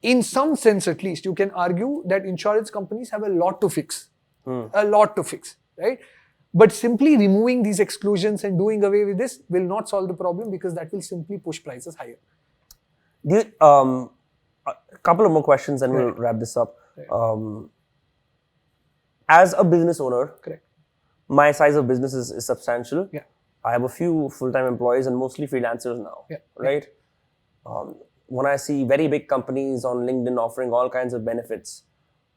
in some sense at least, you can argue that insurance companies have a lot to fix. A lot to fix, right? But simply removing these exclusions and doing away with this will not solve the problem, because that will simply push prices higher. A couple of more questions and we'll wrap this up. As a business owner, Correct. my size of business is substantial. Yeah. I have a few full-time employees and mostly freelancers now, right? When I see very big companies on LinkedIn offering all kinds of benefits,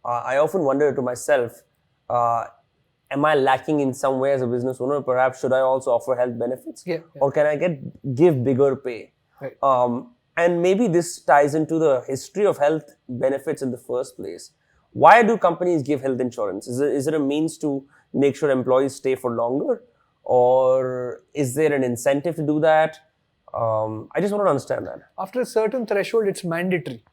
I often wonder to myself, am I lacking in some way as a business owner? Perhaps should I also offer health benefits? Or can I give bigger pay? Right. And maybe this ties into the history of health benefits in the first place. Why do companies give health insurance? Is it a means to make sure employees stay for longer? Or is there an incentive to do that? I just want to understand that. After a certain threshold, it's mandatory.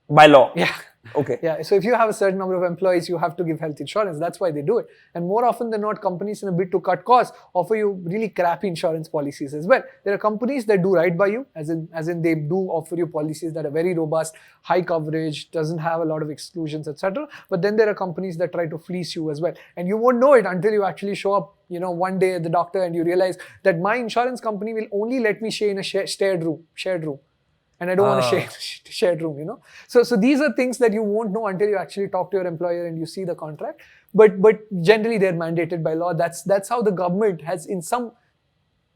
By law? Yeah. Okay. Yeah. So if you have a certain number of employees, you have to give health insurance. That's why they do it. And more often than not, companies, in a bid to cut costs, offer you really crappy insurance policies as well. There are companies that do right by you, as in they do offer you policies that are very robust, high coverage, doesn't have a lot of exclusions, etc. But then there are companies that try to fleece you as well. And you won't know it until you actually show up, one day at the doctor and you realize that my insurance company will only let me stay in a shared room. And I don't want to share shared room, So these are things that you won't know until you actually talk to your employer and you see the contract. But generally they're mandated by law. That's how the government has, in some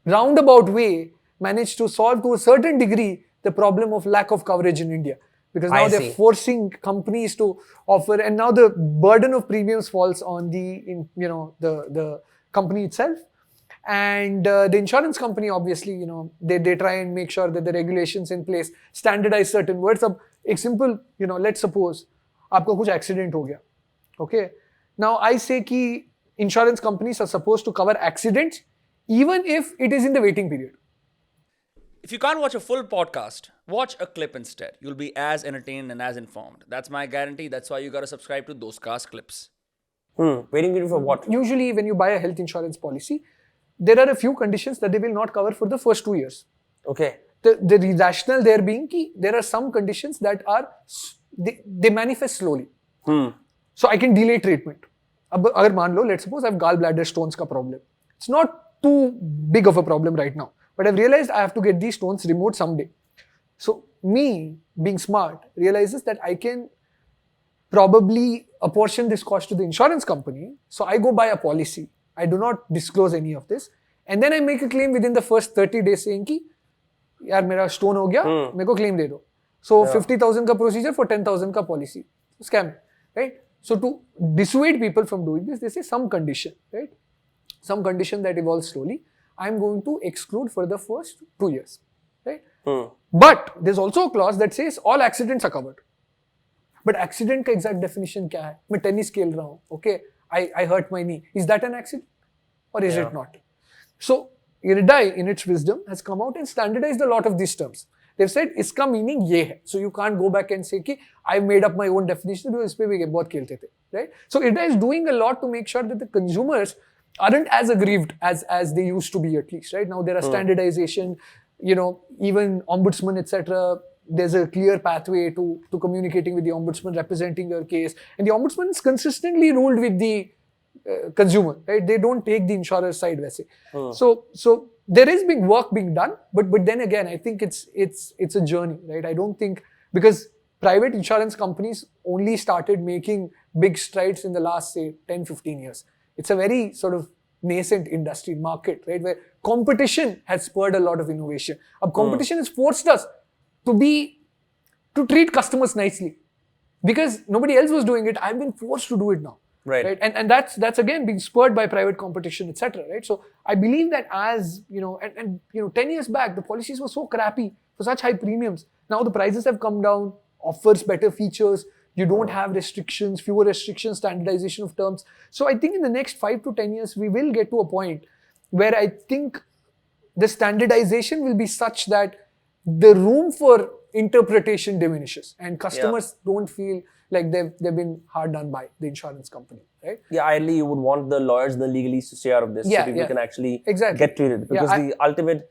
roundabout way, managed to solve to a certain degree the problem of lack of coverage in India. Because now they're forcing companies to offer, and now the burden of premiums falls on the company itself. And the insurance company, obviously, they try and make sure that the regulations in place standardize certain words. A simple, let's suppose, आपको कुछ accident हो गया. Okay. Now I say कि insurance companies are supposed to cover accidents even if it is in the waiting period. If you can't watch a full podcast, watch a clip instead. You'll be as entertained and as informed. That's my guarantee. That's why you got to subscribe to those cast clips. Waiting period for what? Usually when you buy a health insurance policy, there are a few conditions that they will not cover for the first 2 years. Okay. The rationale there being कि there are some conditions that are, they manifest slowly. So I can delay treatment. अब अगर मान लो, let's suppose I have gallbladder stones का problem. It's not too big of a problem right now. But I've realized I have to get these stones removed someday. So me, being smart, realizes that I can probably apportion this cost to the insurance company. So I go buy a policy. I do not disclose any of this. And then I make a claim within the first 30 days saying कि यार मेरा stone हो गया, मेरे को claim दे दो. So 50,000 का procedure for 10,000 का policy. Scam, right? So to dissuade people from doing this, they say some condition, right? Some condition that evolves slowly. I'm going to exclude for the first 2 years, right? But there's also a clause that says all accidents are covered. But accident का exact definition क्या है? मैं tennis खेल रहा हूँ, okay? I hurt my knee. Is that an accident or is it not? So IRDAI, in its wisdom, has come out and standardized a lot of these terms. They've said, iska meaning ye hai. So you can't go back and say कि I've made up my own definition because इस पे भी बहुत खेलते थे, right? So IRDAI is doing a lot to make sure that the consumers aren't as aggrieved as they used to be, at least, right? Now there are standardization, even ombudsman, etc. There's a clear pathway to communicating with the ombudsman, representing your case. And the ombudsman is consistently ruled with the consumer, right? They don't take the insurer side, वैसे. So there is big work being done, but then again, I think it's a journey, right? I don't think, because private insurance companies only started making big strides in the last, say, 10-15 years. It's a very sort of nascent industry market, right? Where competition has spurred a lot of innovation. Ab competition has forced us to treat customers nicely, because nobody else was doing it. I've been forced to do it now, right? And that's again being spurred by private competition, etc. Right? So I believe that as 10 years back the policies were so crappy for such high premiums. Now the prices have come down, offers better features. You don't have restrictions, fewer restrictions, standardization of terms. So I think in the next 5 to 10 years we will get to a point where I think the standardization will be such that the room for interpretation diminishes and customers don't feel like they've been hard done by the insurance company, right? Yeah, ideally you would want the lawyers and the legalists to stay out of this so people can actually get treated. Because the ultimate,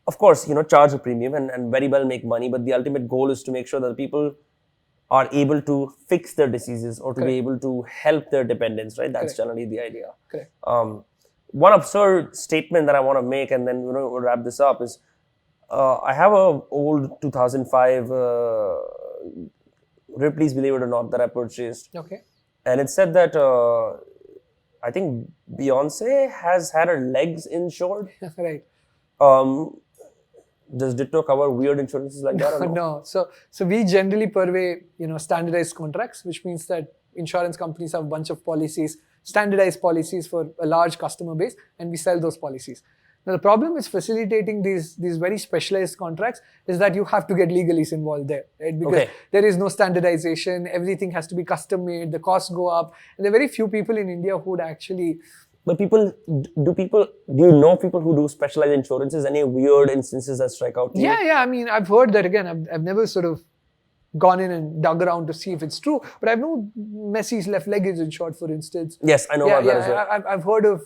of course, charge a premium and very well make money, but the ultimate goal is to make sure that people are able to fix their diseases or to be able to help their dependents, right? That's Correct. generally the idea. Correct. One absurd statement that I want to make, and then we'll wrap this up, is I have a old 2005 Ripley's Believe It or Not that I purchased, Okay. and it said that I think Beyonce has had her legs insured. Right. Does Ditto cover weird insurances like that or no? No. So we generally purvey, standardized contracts, which means that insurance companies have a bunch of policies, standardized policies for a large customer base, and we sell those policies. Now, the problem with facilitating these very specialized contracts is that you have to get legalese involved there, right? Because there is no standardization, everything has to be custom made, the costs go up, and there are very few people in India who would actually. But do you know people who do specialized insurances? Any weird instances that strike out to you? Yeah. I mean, I've heard that again. I've never sort of gone in and dug around to see if it's true, but I know Messi's left leg is insured, for instance. Yes, I know about that as well. I've heard of,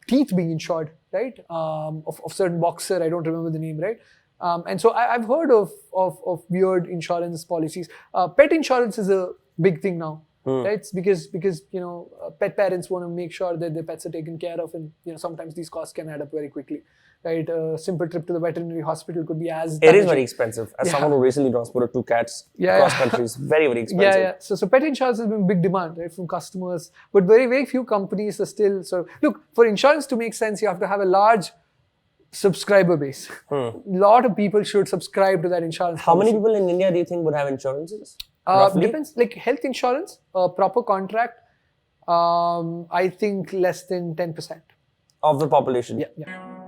teeth being insured, right? Of certain boxer, I don't remember the name, right? And so I've heard of weird insurance policies. Pet insurance is a big thing now, right? It's because pet parents want to make sure that their pets are taken care of, and sometimes these costs can add up very quickly, right? A simple trip to the veterinary hospital could be as It is very expensive. As someone who recently transported 2 cats across countries, very, very expensive. Yeah. So pet insurance has been big demand, right, from customers. But very, very few companies are still look, for insurance to make sense, you have to have a large subscriber base. A lot of people should subscribe to that insurance. How many people in India do you think would have insurances? Depends. Like health insurance, a proper contract, I think less than 10%. Of the population? Yeah.